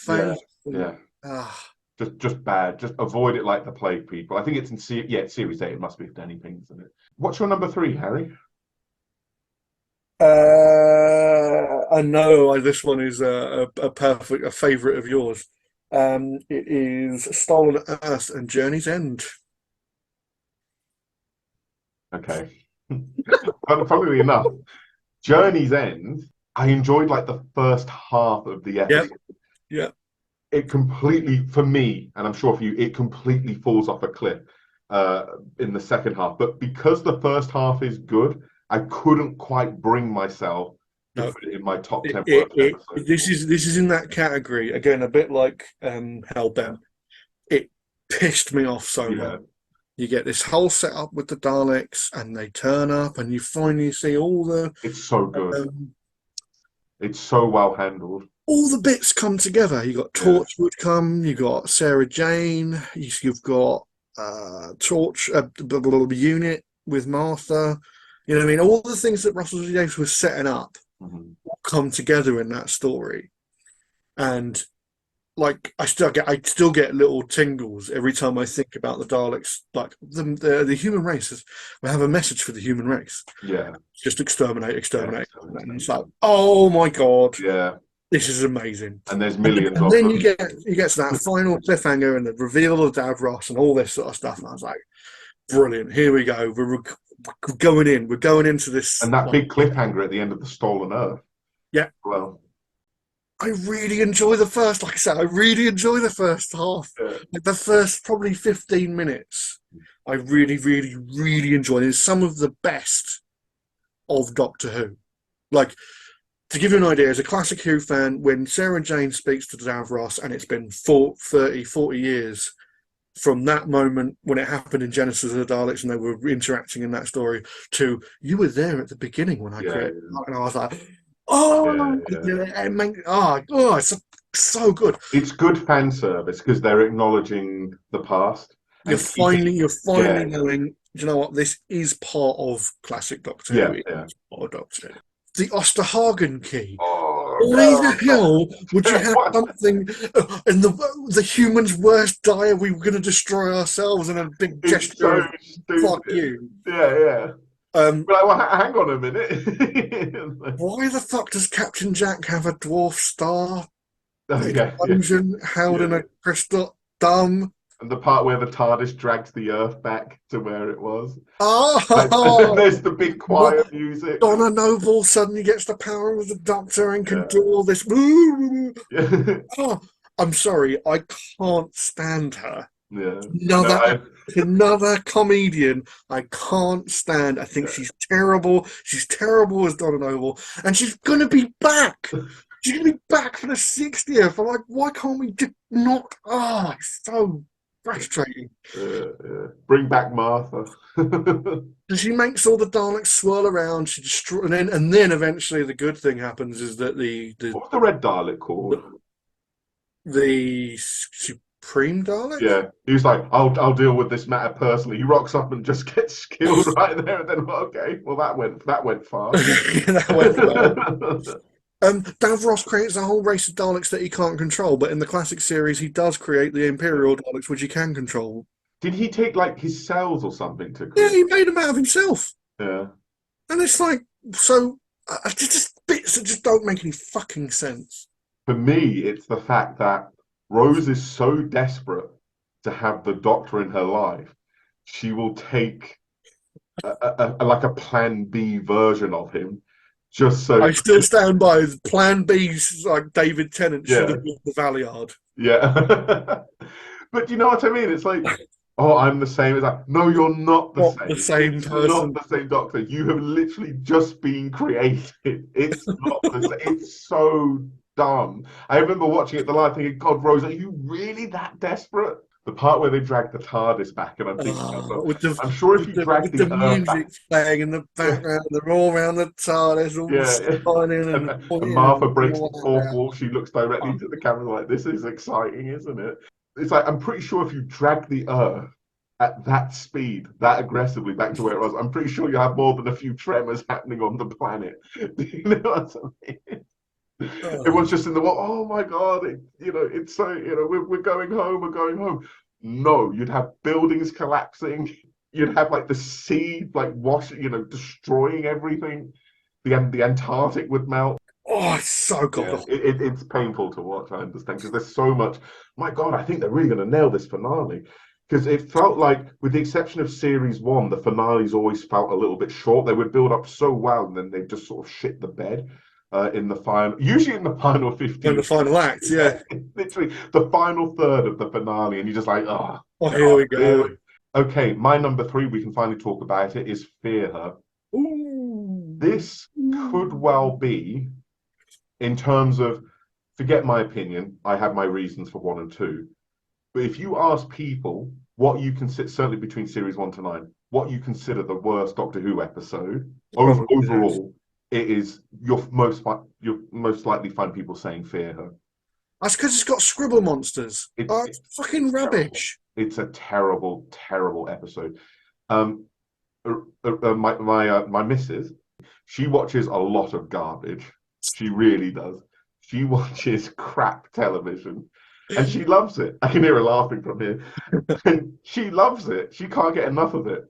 yeah, face, and yeah. ah. Just bad. Just avoid it like the plague, people. I think it's in series 8. It must be if Danny Pink's in it. What's your number 3, Harry? I know this one is a perfect a favorite of yours. It is Stolen Earth and Journey's End. Okay. Funnily enough, Journey's End, I enjoyed like the first half of the Yep, episode. yep. It completely, for me, and I'm sure for you, it completely falls off a cliff uh, in the second half. But because the first half is good, I couldn't quite bring myself to No, put it in my top 10 worst episodes. this is in that category again, a bit like Yeah, Hellbent. It pissed me off so much. yeah, You get this whole setup with the Daleks, and they turn up, and you finally see it's so good. um, It's so well handled. all the bits come together. You got Yeah, Torchwood come, you got Sarah Jane, you've got Torch Unit with Martha. You know what I mean? All the things that Russell T Davies was setting up mhm. come together in that story, and like I still get little tingles every time I think about the Daleks. Like the human race is, we have a message for the human race. Yeah, Just exterminate, yeah, exterminate, and it's like, extermination. oh my god, Yeah, this is amazing. and there's And, millions and of then them. you get to that final cliffhanger and the reveal of Davros and all this sort of stuff. And I was like, brilliant. Here we go. We're going in. We're going into this. And that Like, big cliffhanger at the end of the Stolen Earth. yeah, Well, I really enjoy the first. Like I said, I really enjoy the first half. yeah, Like the first probably 15 minutes. I really, really, really enjoy it. It's some of the best of Doctor Who. Like, to give you an idea, as a classic Who fan, when Sarah Jane speaks to Davros, and it's been 40 years from that moment when it happened in Genesis of the Daleks and they were interacting in that story, to you were there at the beginning when I yeah, created, and I was like, yeah, oh, yeah. it's so good. It's good fan service because they're acknowledging the past You're and keeping. finally, you're Yeah, finally going. Do you know what? This is part of classic Doctor Who. yeah, It yeah. is part of Doctor Who. The Osterhagen key. Oh Why the hell would you no! have What? something in the human's worst dire? We were going to destroy ourselves in a big It's gesture so of fuck stupid. you. Yeah, yeah. Um, But like, well, hang on a minute. why the fuck does Captain Jack have a dwarf star Oh, yeah, yeah, explosion held in yeah. a crystal dome? And the part where the TARDIS drags the Earth back to where it was. Like, and then Oh, there's the big choir music. Donna Noble suddenly gets the power of the Doctor and can do Yeah, all this. yeah, Oh, I'm sorry, I can't stand her. yeah. No, Another another comedian I can't stand. I think yeah. she's terrible. She's terrible as Donna Noble, and she's gonna be back. She's gonna be back for the 60th. I'm like, why can't we just not? Ah, it's so frustrating. Bring back Martha. And she makes all the Daleks swirl around. She destroy, and then eventually the good thing happens is that What was the Red Dalek called? the Supreme Dalek. Yeah, he was like, I'll deal with this matter personally." He rocks up and just gets killed right there, and then okay, well that went fast. That went well. Davros creates a whole race of Daleks that he can't control, but in the classic series, he does create the Imperial Daleks, which he can control. Did he take like his cells or something to Yeah, create? he made them out of himself, Yeah, and it's like so. I just bits that just don't make any fucking sense. For me, it's the fact that Rose is so desperate to have the Doctor in her life, she will take like a Plan B version of him, just so. I still stand by Plan B's like David Tennant should Yeah, have been the Valiard. yeah. But you know what I mean? It's like, oh, I'm the same. It's like, no, you're not the Not the same. same It's not person. the same Doctor. You have literally just been created. It's not the same. It's so dumb. I remember watching it the live thinking, God, Rose, are you really that desperate? The part where they drag the TARDIS back, and I'm thinking, With the I'm sure if with you the drag with the the Earth back, music playing in the yeah, background, they're all around the TARDIS, all yeah. smiling And, and and pointing Martha and breaks all the fourth that. wall. She looks directly into the camera like, this is exciting, isn't it? It's like, I'm pretty sure if you drag the Earth at that speed, that aggressively back to where it was, I'm pretty sure you have more than a few tremors happening on the planet. Do you know what I mean? Oh, Everyone's just in the wall. Oh my God! It's so we're going home. We're going home. No, you'd have buildings collapsing. You'd have like the sea like washing, destroying everything. The Antarctic would melt. oh, it's so god Yeah, awful. it's painful to watch. I understand because there's so much. My God, I think they're really going to nail this finale because it felt like, with the exception of series one, the finales always felt a little bit short. They would build up so well, and then they just sort of shit the bed in the final. Usually in the final In the 15, final act, yeah. yeah, literally the final third of the finale, and you're just like, oh Oh, here God, we go. really? Okay, my number three. We can finally talk about it. Is Fear Her. Ooh. This could well be, in terms of, forget my opinion, I have my reasons for one and two. But if you ask people what you consider, certainly between series one to nine, what you consider the worst Doctor Who episode Probably this. overall, it is you'll most likely find people saying Fear Her. That's because it's got scribble monsters. It's Oh, it's fucking terrible. rubbish. It's a terrible, terrible episode. Um, my missus, she watches a lot of garbage. She really does. She watches crap television, and she loves it. I can hear her laughing from here, and she loves it. She can't get enough of it.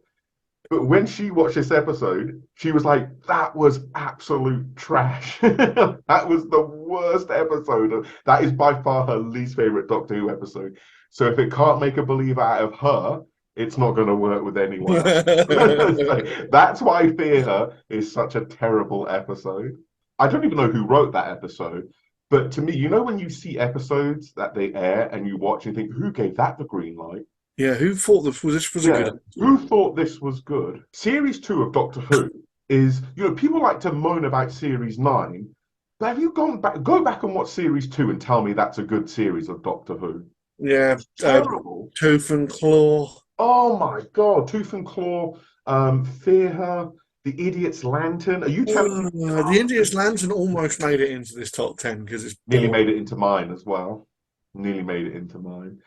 But when she watched this episode, she was like, "That was absolute trash. That was the worst episode. That is by far her least favorite Doctor Who episode. So if it can't make a believer out of her, it's not going to work with anyone else." So that's why Fear Her is such a terrible episode. I don't even know who wrote that episode, but to me, when you see episodes that they air and you watch and think, who gave that the green light? Yeah, who thought this was a good Yeah, episode? who thought this was good? Series two of Doctor Who is, people like to moan about series nine, but have you go back and watch series two and tell me that's a good series of Doctor Who? Yeah, Terrible. Tooth and Claw. Oh my God, Tooth and Claw, Fear Her, The Idiot's Lantern. Are you telling me The India's Lantern almost made it into this top 10 because it's nearly boring. made it into mine as well? Nearly made it into mine.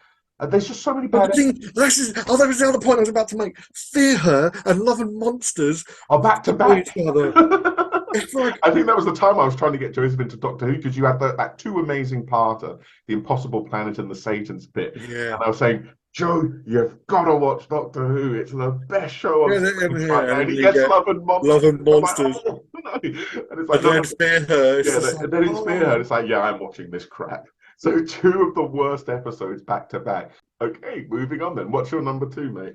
There's just so many But the bad thing, that was the other point I was about to make. Fear Her and Love and Monsters are back to destroy back. each other. It's like, I think that was the time I was trying to get Joseph into Doctor Who, because you had that two amazing parter, The Impossible Planet and The Satan's Pit. yeah. And I was saying, Joe, you've got to watch Doctor Who. It's the best show on Yeah, screen right yeah, now. And and he you gets get Love and Love Monsters. and I'm like, Monsters. oh, no. And it's like, And no, then no. Fear Her. It's Yeah, just like, and then it's Fear Her. oh. And it's like, yeah, I'm watching this crap. So two of the worst episodes back to back. Okay, moving on then. What's your number two, mate?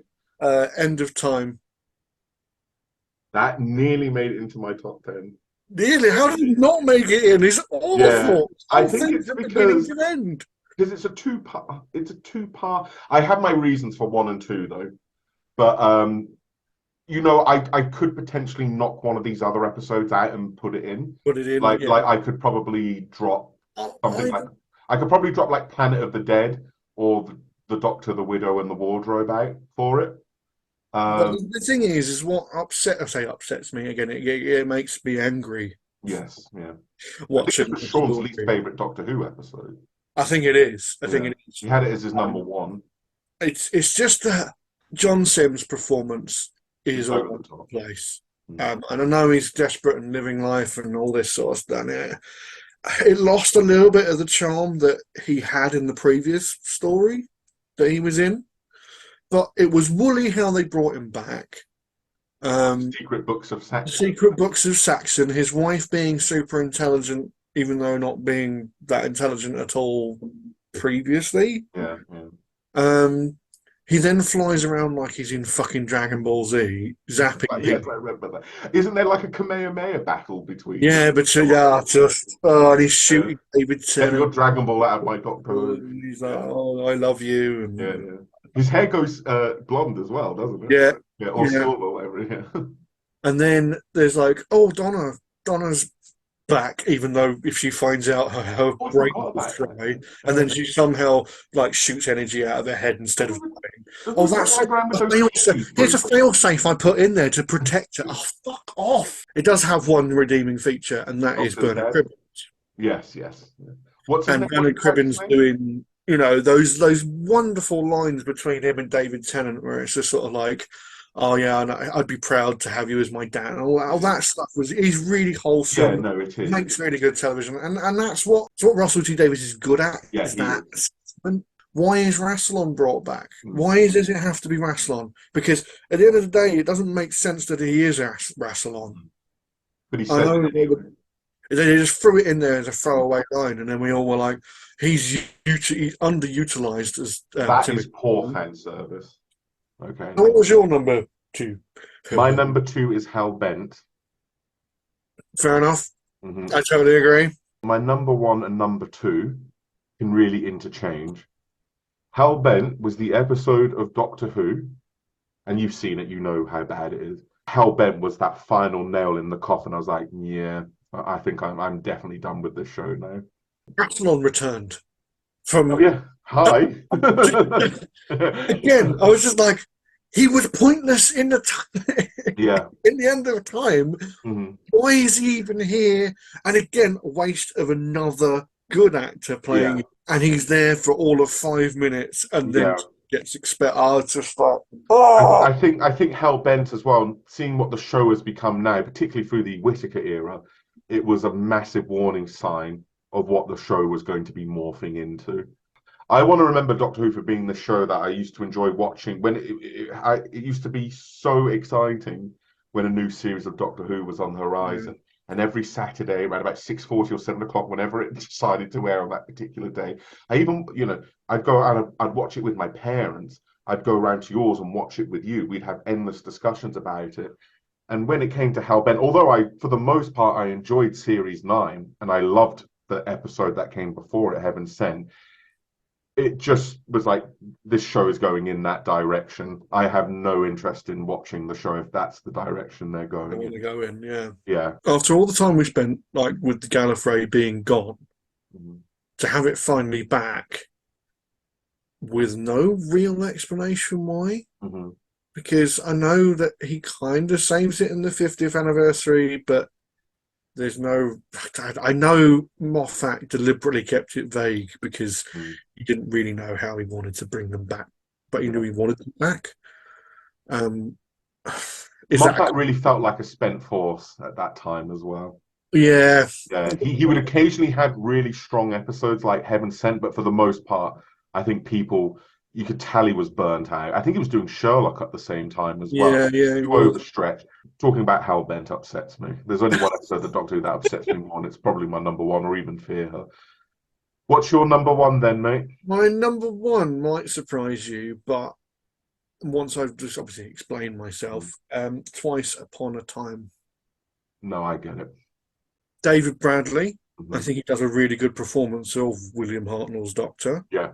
End of Time. That nearly made it into my top 10. Nearly. How did it not make it in? It's Yeah, awful. I Whole think thing it's from beginning because to end. it's a two-part. It's a two-part. I have my reasons for one and two though, but I could potentially knock one of these other episodes out and put it in. Put it in, Like yeah. like I could probably drop something I, like, I could probably drop like Planet of the Dead or the Doctor, the Widow, and the Wardrobe out for it. but Um, the thing is what upsets me again. It makes me angry yes, yeah. I think this watching was the Sean's least story. favorite Doctor Who episode. I think it is. I think Yeah, it is. he had it as his number Um, one. it's just that John Sims' performance is It's all over the over top. the place. Mm. And I know he's desperate and living life and all this sort of stuff. And it lost a little bit of the charm that he had in the previous story that he was in. But it was woolly how they brought him back. Secret Books of Saxon. Secret Books of Saxon, his wife being super intelligent, even though not being that intelligent at all previously. Yeah, yeah. Um, he then flies around like he's in fucking Dragon Ball Z, zapping Yes, people. I remember that. Isn't there like a Kamehameha battle between them? Yeah, but yeah, just and he's Yeah. shooting David Get your Tennant. Dragon Ball out of my Doctor Who. And he's like, Yeah, "Oh, I love you," yeah, and yeah. His hair goes blonde as well, doesn't it? yeah, Yeah, or yeah. silver, whatever. Yeah. And then there's like, "Oh, Donna's back," even though if she finds out her Oh, I brain forgot was about that. dry, and then she somehow like shoots energy out of her head instead of Oh, dying. doesn't Oh, she that's ride around with a those fail-safe. keys Here's a broken? fail-safe I put in there to protect her. Oh, fuck off! It does have one redeeming feature, and that is Doctor's Bernard dead. Cribbins. Yes, yes. Yeah. What's his name? And What's Bernard the character's Cribbins name? doing, those wonderful lines between him and David Tennant, where it's just sort of like, "Oh yeah, and I'd be proud to have you as my dad." And all that stuff he's really Yeah, wholesome, no, it is. makes really good television, and that's what Russell T Davies is good at. Yeah, Is he that? is. And why is Rassilon brought back? Mm. Why does it have to be Rassilon? Because at the end of the day, it doesn't make sense that he is Rassilon. But he I says know it anyway. they just threw it in there as a throwaway line, and then we all were like, he's underutilized as That is Timothy. poor fan service. Okay. So what was your number two, My Phil? number two is Hellbent. Fair enough. Hmm. I totally agree. My number one and number two can really interchange. Hellbent was the episode of Doctor Who, and you've seen it, you know how bad it is. Hellbent was that final nail in the coffin. I was like, yeah, I think I'm definitely done with this show now. Rassilon returned Oh from yeah, hi. again. I was just like, he was pointless in the Yeah. in the end of time. Hmm. Why is he even here? And again, a waste of another good actor Yeah. playing, and he's there for all of 5 minutes, and then Yeah. gets expelled. I was just like, I, oh, I think Hellbent as well, seeing what the show has become now, particularly through the Whittaker era, it was a massive warning sign of what the show was going to be morphing into. I want to remember Doctor Who for being the show that I used to enjoy watching when it used to be so exciting when a new series of Doctor Who was on the yeah, horizon. And every Saturday, around about 6:40 or 7 o'clock, whenever it decided to air on that particular day, I even, I'd go out and I'd watch it with my parents. I'd go around to yours and watch it with you. We'd have endless discussions about it. And when it came to Hellbent, although for the most part, I enjoyed Series 9 and I loved the episode that came before it, Heaven Sent, it just was like, this show is going in that direction. I have no interest in watching the show if that's the direction they're I going want in. to go in. Yeah. Yeah. After all the time we spent, like with the Gallifrey being gone, Mhm. to have it finally back with no real explanation why. Mhm. Because I know that he kind of saves it in the 50th anniversary, but there's no. I know Moffat deliberately kept it vague because Mhm. he didn't really know how he wanted to bring them back, but he knew Yeah. he wanted them back. Um, is that Moffat really felt like a spent force at that time as well. yeah? Yeah, he would occasionally have really strong episodes like Heaven Sent, but for the most part, I think people, you could tell he was burnt out. I think he was doing Sherlock at the same time as well. Yeah, he Too was. overstretched. Talking about Hellbent upsets me. There's only one episode of Doctor Who that upsets me more, and it's probably my number one, or even Fear Her. What's your number one then, mate? My number one might surprise you, but once I've just obviously explained myself, Twice Upon a Time. No, I get it. David Bradley, I Hmm. think he does a really good performance of William Hartnell's Doctor. Yeah.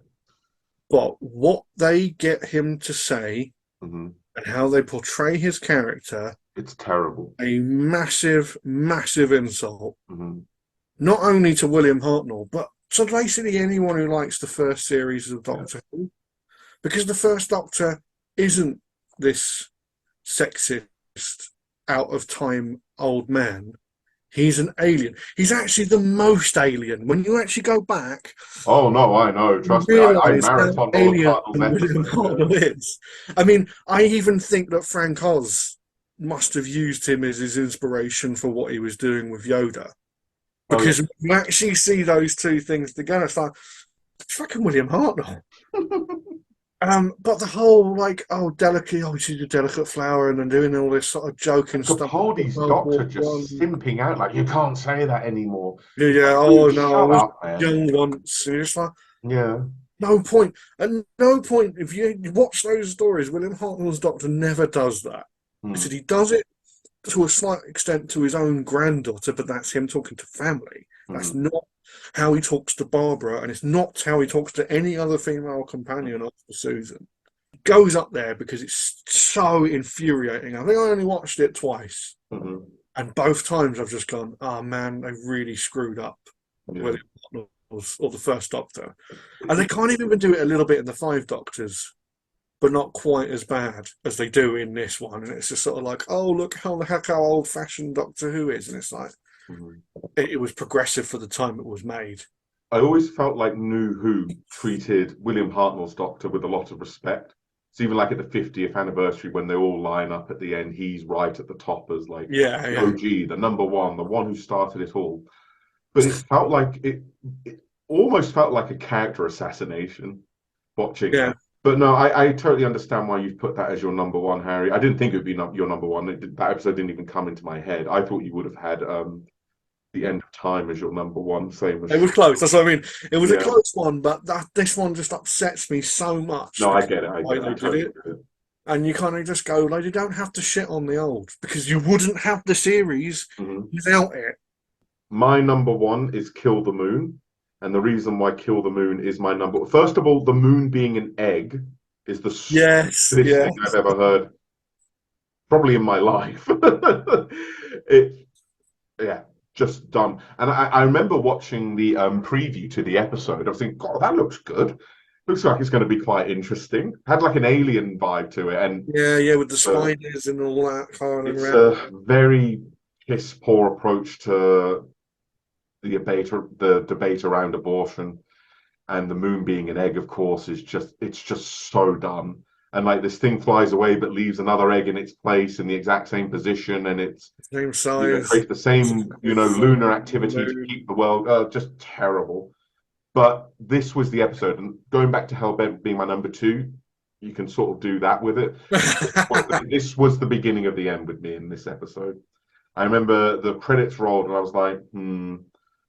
But what they get him to say Hmm. and how they portray his character, It's terrible. a massive, massive insult, Hmm. not only to William Hartnell, but to basically anyone who likes the first series of Yeah. Doctor Who. Because the first Doctor isn't this sexist, out of time old man. He's an alien. He's actually the most alien. When you actually go back, Oh no, I know. you Trust me, I realise how marathoned all of alien Hartnell's William episodes. Yeah. Hartnell is. I mean, I even think that Frank Oz must have used him as his inspiration for what he was doing with Yoda. Oh Because when you actually see those two things together, it's like, it's fucking William Hartnell. yeah. But the whole like, oh, delicate, oh, she's a delicate flower, and then doing all this sort of joking stuff. Capaldi's World War doctor just One. simping out like, you can't say that anymore. Yeah, It's yeah. like, Oh dude, no, I shut was up, man. young once. And it's like Yeah. no point. At no point, if you watch those stories, William Hartnell's doctor never does that. I Hmm. said he does it to a slight extent to his own granddaughter, but that's him talking to family. That's Hmm. not how he talks to Barbara, and it's not how he talks to any other female companion after Susan. It goes up there because it's so infuriating. I think I only watched it twice, Hmm. and both times I've just gone, "Oh man, they really screwed up." Yeah. William or the first Doctor, and they can't even do it a little bit in the Five Doctors, but not quite as bad as they do in this one. And it's just sort of like, oh, look how the heck how old fashioned Doctor Who is. And it's like, Mhm. it was progressive for the time it was made. I always felt like New Who treated William Hartnell's Doctor with a lot of respect. So even like at the 50th anniversary, when they all line up at the end, he's right at the top as like Yeah, the yeah. OG, the number one, the one who started it all. But it felt like it almost felt like a character assassination watching Yeah. that. But no, I totally understand why you've put that as your number one, Harry. I didn't think it would be your number one. That episode didn't even come into my head. I thought you would have had the end of time as your number one, same as It was close. That's what I mean. It was a yeah. close one, but this one just upsets me so much No, I because get it. of I the way get it. I they did totally it. get it. And you kind of just go, like, you don't have to shit on the old because you wouldn't have the series Mhm. without it. My number one is Kill the Moon. And the reason why Kill the Moon is my number, first of all, the moon being an egg is the Yes, stupidest yeah. thing I've ever heard, probably in my life. it, yeah, just dumb. And I remember watching the preview to the episode. I was thinking, God, that looks good. Looks like it's going to be quite interesting. Had like an alien vibe to it, and Yeah, yeah, with the uh, spiders and all that kind of it's around. a very piss poor approach to the debate around abortion, and the moon being an egg, of course, is just it's just so dumb. And like this thing flies away but leaves another egg in its place in the exact same position, and it's Same size. creates the same lunar activity to keep the world just terrible. But this was the episode, and going back to Hellbent being my number two, you can sort of do that with it. This was the beginning of the end with me in this episode. I remember the credits rolled, and I was like, hmm.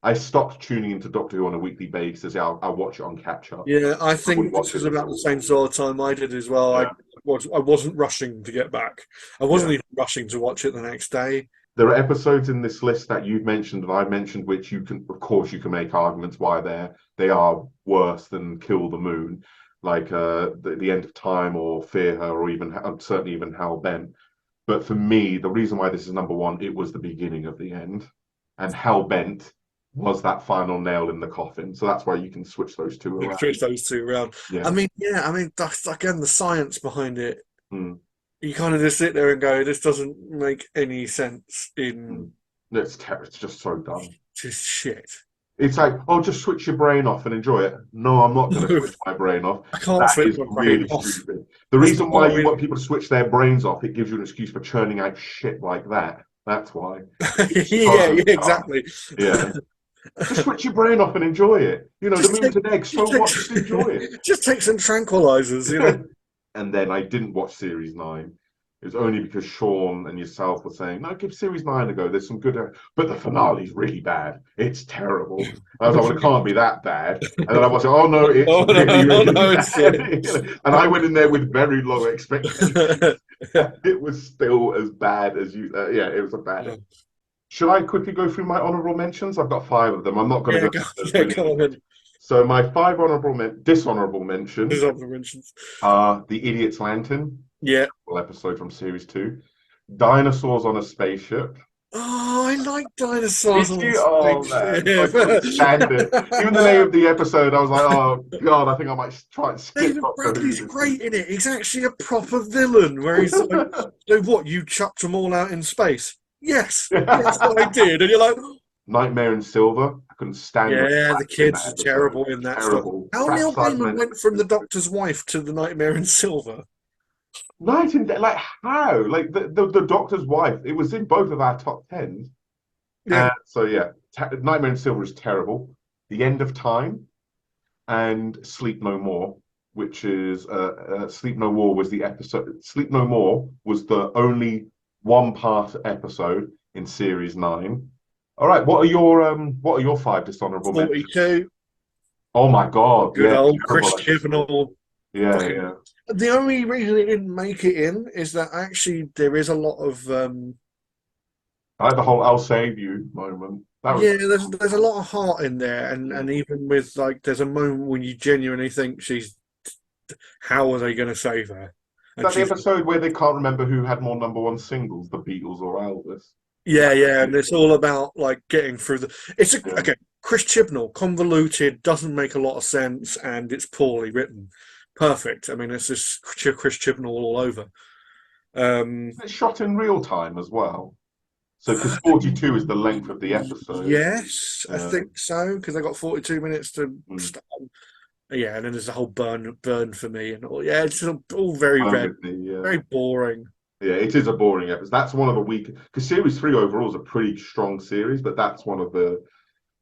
I stopped tuning into Doctor Who on a weekly basis. Yeah, I'll watch it on catch up. Yeah, I I wouldn't think this watch was it at about the all. same sort of time I did as well. Yeah, I wasn't rushing to get back. I yeah. wasn't even rushing to watch it the next day. There are episodes in this list that you've mentioned and I've mentioned, which you can, of course, you can make arguments why they are worse than Kill the Moon, like the End of Time or Fear Her, or even certainly even Hal Bent. But for me, the reason why this is number one, it was the beginning of the end, and Hell Bent was that final nail in the coffin. So that's why you can switch those two around. Switch those two around. I Yeah. mean, yeah, I mean that's again the science behind it. Mm, You kind of just sit there and go, this doesn't make any sense in mm. It's just so dumb. just shit. It's like, oh, just switch your brain off and enjoy it. No, I'm not going to No, switch my brain off. I can't That switch is my brain really off. stupid. The That's reason why not you in. want people to switch their brains off, it gives you an excuse for churning out shit like that. That's why. It's Yeah, so yeah, dumb. exactly. Yeah. Just switch your brain off and enjoy it. You know, the just moon's take, an egg, just so take, what? Just enjoy it. just take some tranquilizers. You know. And then I didn't watch series nine. It was only because Sean and yourself were saying, no, give series nine a go. There's some good, but the finale's really bad. It's terrible. I was like, well, it can't be that bad. And then I was like, oh no, it's Oh no, really, oh really no, it's bad. shit. And I went in there with very low expectations. It was still as bad as you. Yeah, it was a bad. Should I quickly go through my honorable mentions? I've got five of them. I'm not going to Yeah, go as yeah, many go as you. on. So my five dishonorable There's mentions other mentions. are The Idiot's Lantern, Yeah. episode from series two, Dinosaurs on a Spaceship. Oh, I like dinosaurs Did on the you? Oh man, I couldn't stand it. Even the name spaceship. of the episode, I was like, oh god, I think I might try and skip David Doctor Who Bradley's this week. great in it. He's actually a proper villain. Where he's like, "So what? You chucked them all out in space?" Yes, yes, I did. And you're like, Nightmare in Silver. I couldn't stand the "Yeah, the crap in kids that are episode. terrible in that stuff." Terrible. How Crap Neil Gaiman Sidemen. went from the Doctor's wife to the Nightmare in Silver? Night and day, like how? Like the Doctor's wife. It was in both of our top tens. Yeah, So yeah, Nightmare in Silver is terrible. The End of Time and Sleep No More. which is Sleep No More was the episode. Sleep No More was the only one-part episode in series 9. All right, what are your 5 dishonorable mentions? 42. Oh my God, Good yeah, old Chris terrible episode. Chibnall. Yeah, Fucking. yeah. The only reason it didn't make it in is that actually there is a lot of I like the whole "I'll save you" moment. That was yeah, there's a lot of heart in there, yeah. and even with like there's a moment when you genuinely think she's how are they going to save her, Is and that the she's episode where they can't remember who had more #1 singles, the Beatles or Elvis? yeah, yeah, and it's all about like getting through the. It's a Yeah. okay. Chris Chibnall, convoluted, doesn't make a lot of sense, and it's poorly written. Perfect. I mean, it's just Chris Chibnall all over. Um, It's shot in real time as well. So, because 42 is the length of the episode. yes, I Yeah. think so because I got 42 minutes to Mm. start. Yeah, and then there's the whole burn for me and all. Yeah, it's all very I'm red, with me, yeah. very boring. Yeah, it is a boring episode. That's one of the weak because series 3 overall is a pretty strong series, but that's one of the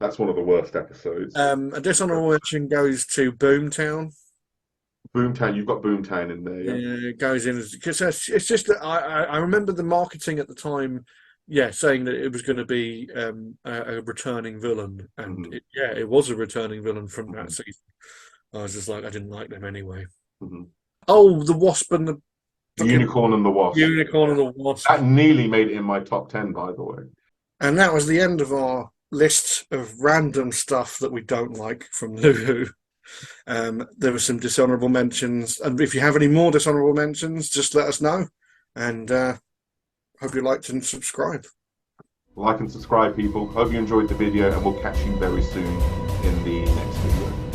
worst episodes. A dishonorable mention goes to Boomtown. Boomtown, you've got Boomtown in there, yeah. Yeah, it goes in because it's just that I remember the marketing at the time, yeah, saying that it was going to be a returning villain, and Hmm. yeah, it was a returning villain from that Hmm. season. I was just like, I didn't like them anyway. Hmm. Oh, the Wasp and the The fucking Unicorn and the Wasp. Unicorn and the Wasp, That nearly made it in my top 10, by the way. and that was the end of our list of random stuff that we don't like from Luhu. There were some dishonorable mentions, and if you have any more dishonorable mentions, just let us know. And hope you liked and subscribe. Like and subscribe, people. Hope you enjoyed the video, and we'll catch you very soon in the next video.